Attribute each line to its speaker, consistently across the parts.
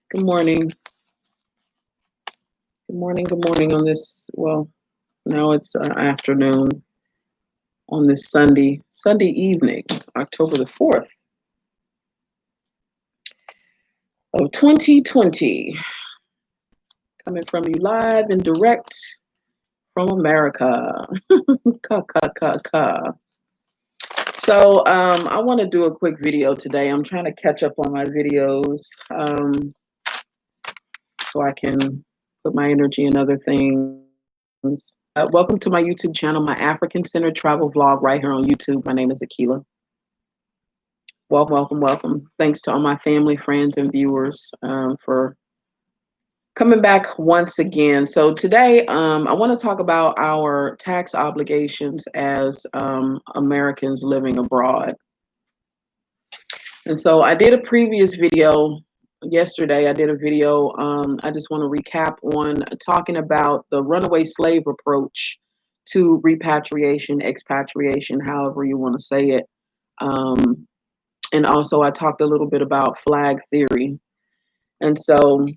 Speaker 1: Good morning. Good morning. Good morning on this. Well, now it's afternoon on this Sunday evening, October the 4th of 2020. Coming from you live and direct from America. Ka, ka, ka, ka. So I want to do a quick video today. I'm trying to catch up on my videos so I can put my energy in other things. Welcome to my YouTube channel, my African-centered travel vlog right here on YouTube. My name is Akila. Welcome, welcome, welcome. Thanks to all my family, friends, and viewers for coming back once again. So today, I want to talk about our tax obligations as Americans living abroad. And so I did a previous video yesterday. I did a video. I just want to recap on talking about the runaway slave approach to repatriation, expatriation, however you want to say it. And also I talked a little bit about flag theory. And so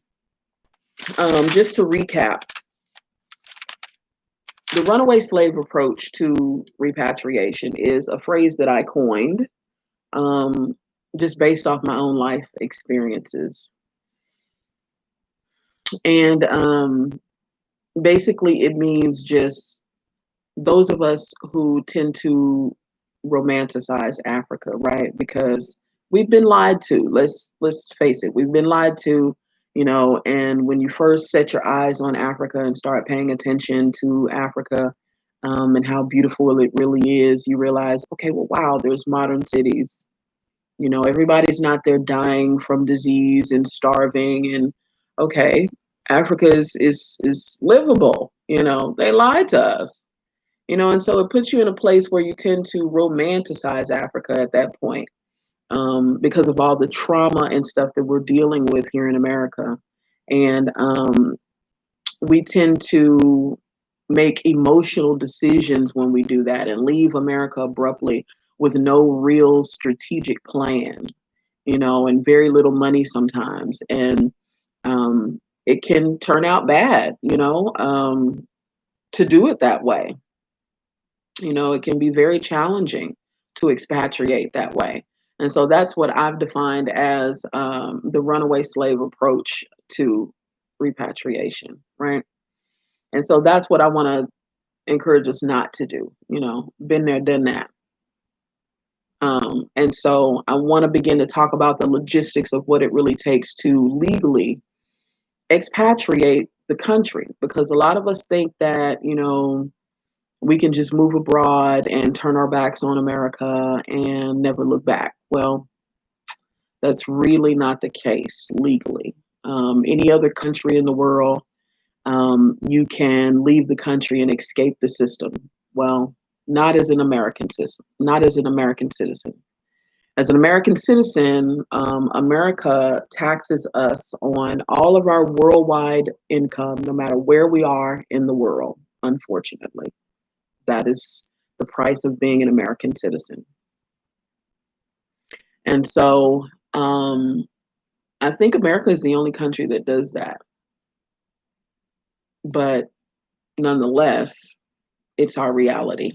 Speaker 1: just to recap, the runaway slave approach to repatriation is a phrase that I coined just based off my own life experiences. And basically it means just those of us who tend to romanticize Africa, right? Because we've been lied to. Let's face it, we've been lied to, and when you first set your eyes on Africa and start paying attention to Africa and how beautiful it really is, you realize, okay, well, wow, there's modern cities. Everybody's not there dying from disease and starving, and okay, Africa is livable. They lied to us. And so it puts you in a place where you tend to romanticize Africa at that point because of all the trauma and stuff that we're dealing with here in America. And we tend to make emotional decisions when we do that and leave America abruptly with no real strategic plan, and very little money sometimes. And it can turn out bad, to do it that way. It can be very challenging to expatriate that way. And so that's what I've defined as the runaway slave approach to repatriation, right? And so that's what I want to encourage us not to do. Been there, done that. And so I want to begin to talk about the logistics of what it really takes to legally expatriate the country, because a lot of us think that, we can just move abroad and turn our backs on America and never look back. Well, that's really not the case legally. Any other country in the world, you can leave the country and escape the system. Well, not as an American citizen. Not as an American citizen. As an American citizen, America taxes us on all of our worldwide income, no matter where we are in the world, unfortunately. That is the price of being an American citizen. And so I think America is the only country that does that. But nonetheless, it's our reality.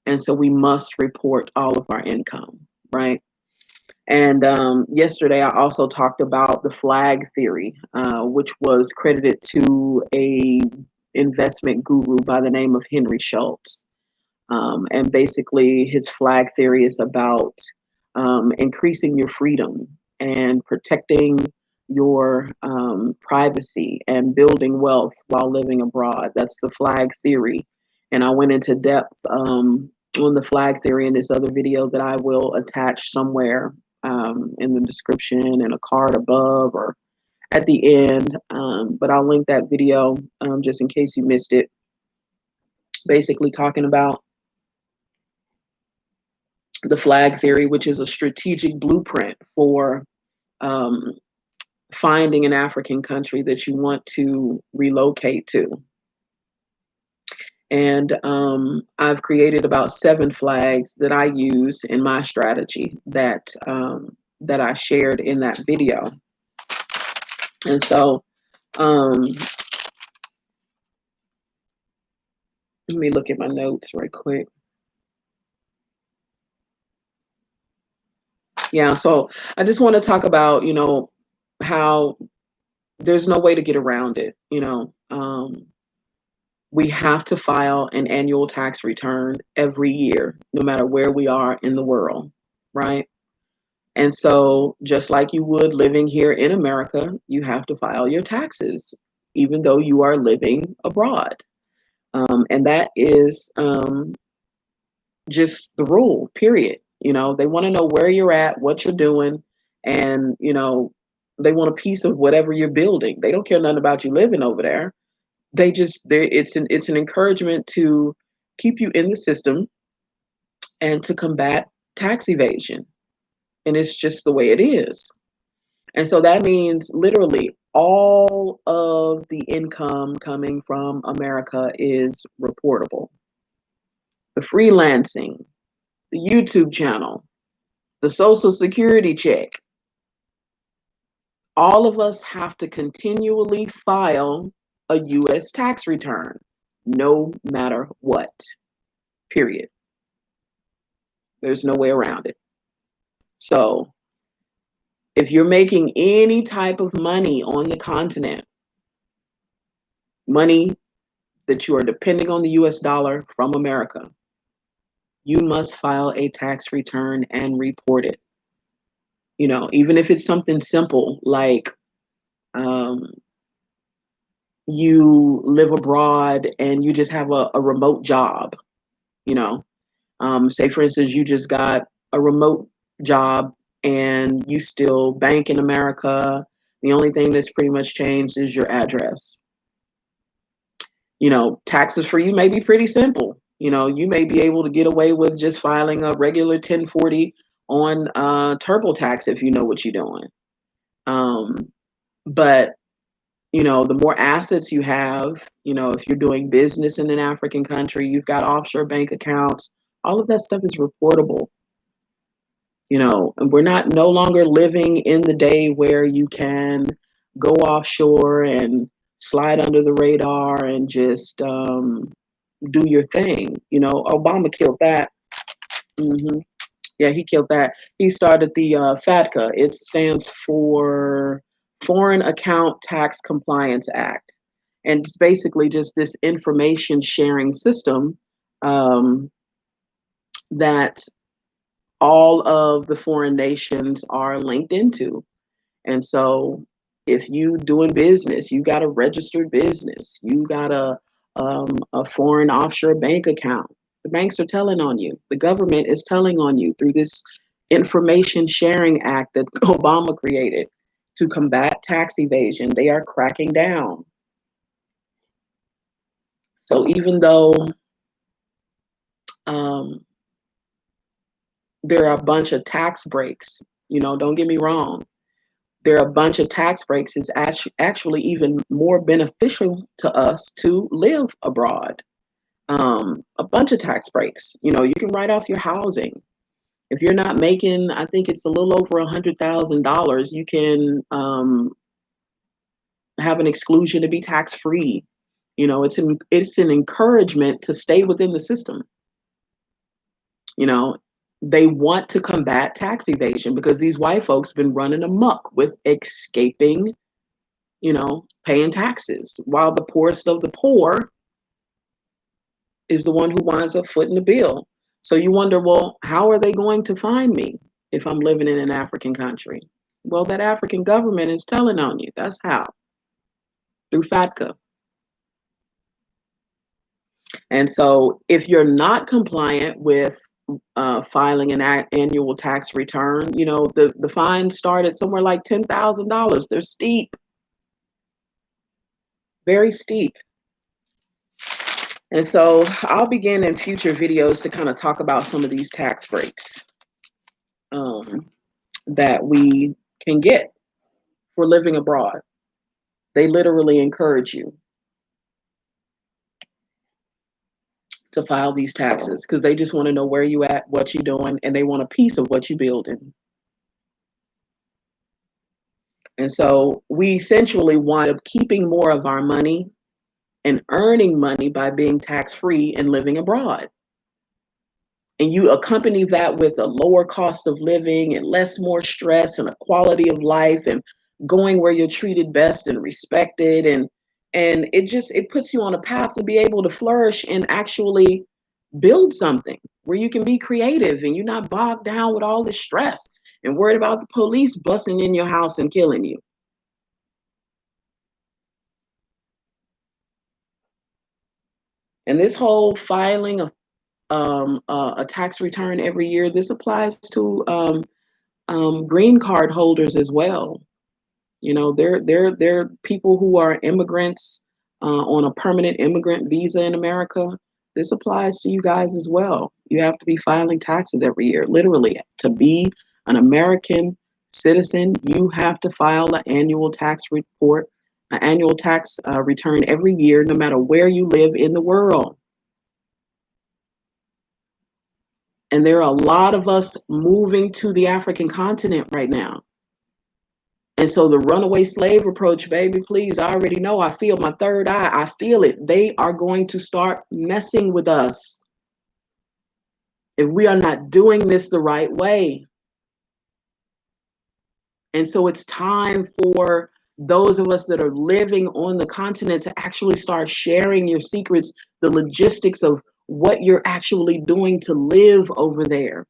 Speaker 1: And so we must report all of our income, right? And yesterday, I also talked about the flag theory, which was credited to a investment guru by the name of Henry Schultz. And basically, his flag theory is about increasing your freedom and protecting your privacy and building wealth while living abroad. That's the flag theory. And I went into depth on the flag theory in this other video that I will attach somewhere in the description and a card above or at the end. But I'll link that video just in case you missed it. Basically talking about the flag theory, which is a strategic blueprint for finding an African country that you want to relocate to. And I've created about 7 flags that I use in my strategy that I shared in that video. And so, let me look at my notes right quick. Yeah, so I just want to talk about, how there's no way to get around it. We have to file an annual tax return every year, no matter where we are in the world, right? And so, just like you would living here in America, you have to file your taxes, even though you are living abroad. And that is just the rule, period. They want to know where you're at, what you're doing, and, they want a piece of whatever you're building. They don't care nothing about you living over there. It's an encouragement to keep you in the system and to combat tax evasion. And it's just the way it is. And so that means literally all of the income coming from America is reportable. The freelancing, the YouTube channel, the Social Security check, all of us have to continually file a U.S. tax return, no matter what, period. There's no way around it. So if you're making any type of money on the continent, money that you are depending on the US dollar from America, you must file a tax return and report it. Even if it's something simple like um, you live abroad and you just have a remote job, you know, say for instance, you just got a remote job and you still bank in America. The only thing that's pretty much changed is your address. Taxes for you may be pretty simple. You may be able to get away with just filing a regular 1040 on TurboTax if you know what you're doing. Um, but, the more assets you have, if you're doing business in an African country, you've got offshore bank accounts, all of that stuff is reportable. And we're not no longer living in the day where you can go offshore and slide under the radar and just do your thing. Obama killed that. hmm Yeah, he killed that. He started the FATCA. It stands for Foreign Account Tax Compliance Act. And it's basically just this information sharing system um, that all of the foreign nations are linked into. And so if you doing business, you got a registered business, you got a foreign offshore bank account. The banks are telling on you. The government is telling on you through this Information Sharing Act that Obama created to combat tax evasion. They are cracking down. So even though um, there are a bunch of tax breaks, don't get me wrong, there are a bunch of tax breaks. It's actually even more beneficial to us to live abroad. A bunch of tax breaks. You can write off your housing. If you're not making, I think it's a little over $100,000, you can have an exclusion to be tax free. It's an encouragement to stay within the system. You know, they want to combat tax evasion because these white folks been running amok with escaping, paying taxes, while the poorest of the poor is the one who winds up footing the bill. So you wonder, well, how are they going to find me if I'm living in an African country? Well, that African government is telling on you. That's how, through FATCA. And so if you're not compliant with filing an annual tax return, the fines start at somewhere like $10,000. They're steep, very steep. And so I'll begin in future videos to kind of talk about some of these tax breaks that we can get for living abroad. They literally encourage you to file these taxes because they just want to know where you at, what you doing, and they want a piece of what you building. And so we essentially wind up keeping more of our money and earning money by being tax free and living abroad. And you accompany that with a lower cost of living and less more stress and a quality of life and going where you're treated best and respected, and it puts you on a path to be able to flourish and actually build something where you can be creative and you're not bogged down with all this stress and worried about the police busting in your house and killing you. And this whole filing of a tax return every year, this applies to green card holders as well. You know, they're people who are immigrants on a permanent immigrant visa in America. This applies to you guys as well. You have to be filing taxes every year. Literally, to be an American citizen, you have to file an annual tax report, an annual tax return every year, no matter where you live in the world. And there are a lot of us moving to the African continent right now. And so the runaway slave approach, baby, please, I already know. I feel my third eye. I feel it. They are going to start messing with us if we are not doing this the right way. And so it's time for those of us that are living on the continent to actually start sharing your secrets, the logistics of what you're actually doing to live over there.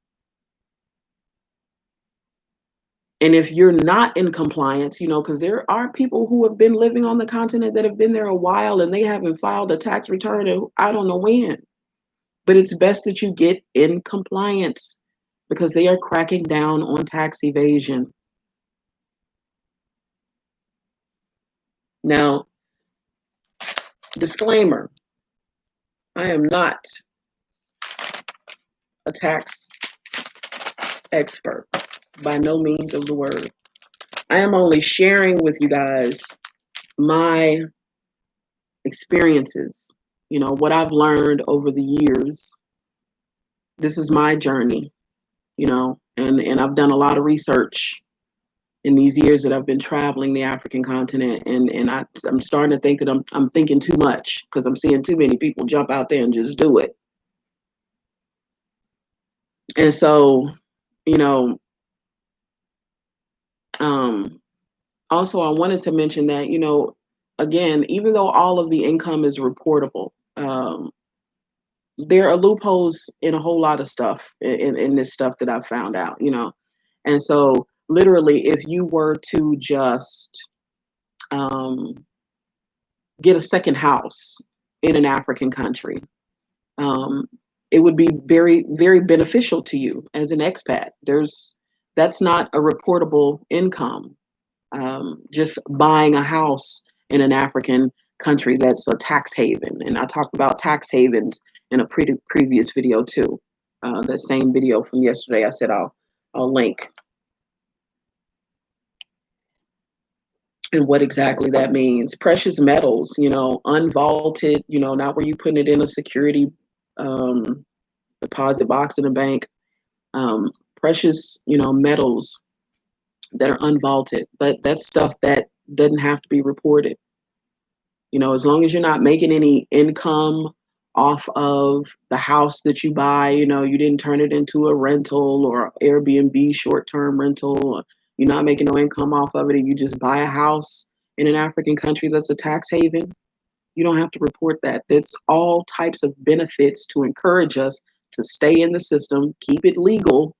Speaker 1: And if you're not in compliance, you know, because there are people who have been living on the continent that have been there a while and they haven't filed a tax return and I don't know when. But it's best that you get in compliance because they are cracking down on tax evasion. Now, disclaimer, I am not a tax expert by no means of the word. I am only sharing with you guys my experiences, you know, what I've learned over the years. This is my journey, you know, and I've done a lot of research in these years that I've been traveling the African continent, and I'm starting to think that I'm thinking too much because I'm seeing too many people jump out there and just do it. And so, you know, um, also I wanted to mention that, you know, again, even though all of the income is reportable, there are loopholes in a whole lot of stuff in this stuff that I've found out, you know. And so literally, if you were to just um, get a second house in an African country, um, it would be very, very beneficial to you as an expat. That's not a reportable income. Just buying a house in an African country that's a tax haven, and I talked about tax havens in a previous video too. That same video from yesterday, I said I'll link. And what exactly that means. Precious metals, you know, unvaulted, you know, not where you putting it in a security um, deposit box in a bank. Precious, you know, metals that are unvaulted. But that's stuff that doesn't have to be reported. You know, as long as you're not making any income off of the house that you buy, you know, you didn't turn it into a rental or Airbnb short-term rental, or you're not making no income off of it, and you just buy a house in an African country that's a tax haven, you don't have to report that. There's all types of benefits to encourage us to stay in the system, keep it legal,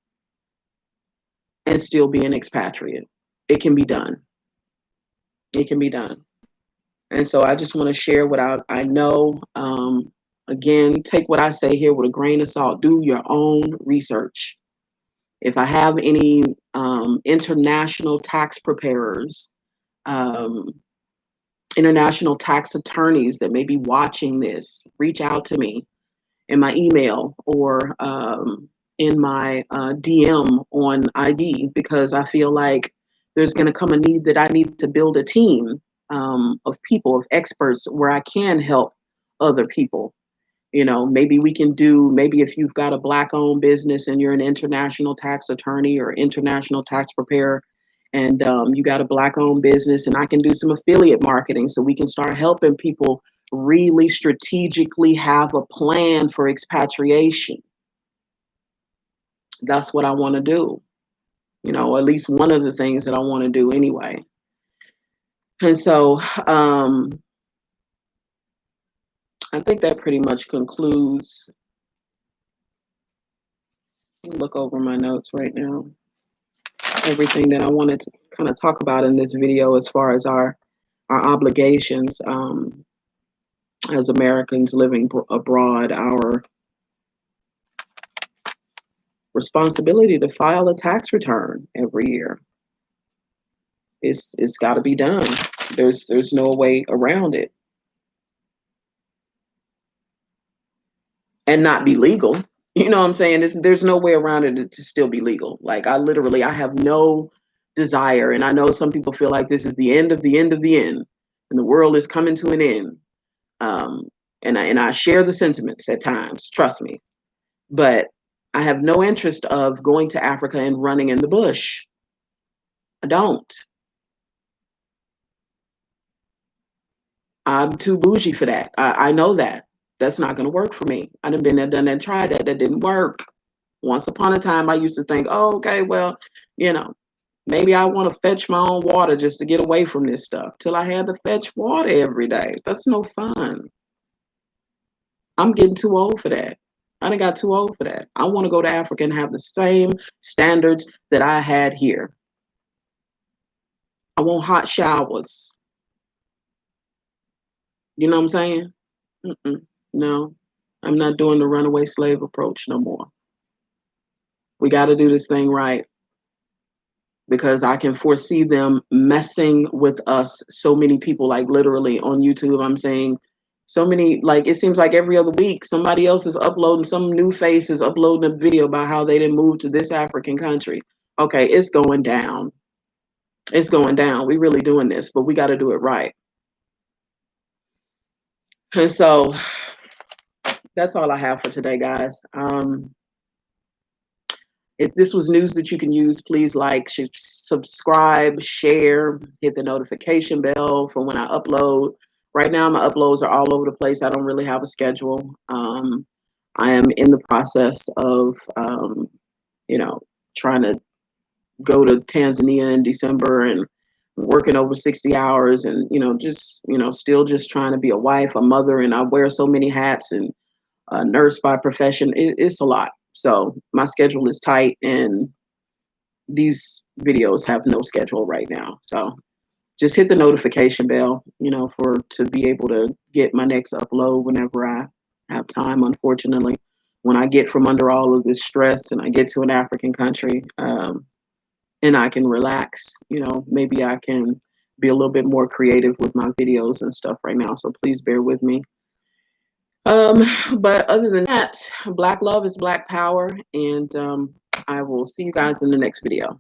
Speaker 1: and still be an expatriate. It can be done. It can be done. And so I just want to share what I know. Again, take what I say here with a grain of salt. Do your own research. If I have any international tax preparers, um, international tax attorneys that may be watching this, reach out to me in my email or in my DM on ID, because I feel like there's going to come a need that I need to build a team of people, of experts, where I can help other people. You know, maybe we can do, maybe if you've got a Black owned business and you're an international tax attorney or international tax preparer, and you got a Black-owned business, and I can do some affiliate marketing so we can start helping people really strategically have a plan for expatriation. That's what I want to do. At least one of the things that I want to do anyway. And so I think that pretty much concludes. Look over my notes right now. Everything that I wanted to kind of talk about in this video as far as our obligations as Americans living abroad, our responsibility to file a tax return every year. It's got to be done. There's no way around it. And not be legal. You know what I'm saying? There's no way around it to still be legal. Like I have no desire, and I know some people feel like this is the end of the end of the end, and the world is coming to an end. And I share the sentiments at times, trust me. But I have no interest of going to Africa and running in the bush. I don't. I'm too bougie for that. I know that. That's not going to work for me. I've been there, done that, tried that. That didn't work. Once upon a time, I used to think, oh, okay, well, maybe I want to fetch my own water just to get away from this stuff. Till I had to fetch water every day. That's no fun. I'm getting too old for that. I done got too old for that. I want to go to Africa and have the same standards that I had here. I want hot showers. You know what I'm saying? No, I'm not doing the runaway slave approach no more. We got to do this thing right, because I can foresee them messing with us. So many people, like literally on YouTube, I'm saying so many, like it seems like every other week somebody else is uploading, some new face is uploading a video about how they didn't move to this African country. Okay, it's going down. It's going down. We really doing this, but we got to do it right. And so that's all I have for today, guys. If this was news that you can use, please like, subscribe, share, hit the notification bell for when I upload. Right now, my uploads are all over the place. I don't really have a schedule. I am in the process of, trying to go to Tanzania in December and working over 60 hours and, still just trying to be a wife, a mother, and I wear so many hats, and a nurse by profession. It's a lot. So my schedule is tight, and these videos have no schedule right now. So just hit the notification bell, to be able to get my next upload whenever I have time. Unfortunately, when I get from under all of this stress and I get to an African country, and I can relax, maybe I can be a little bit more creative with my videos and stuff right now. So please bear with me. But other than that, Black love is Black power, and I will see you guys in the next video.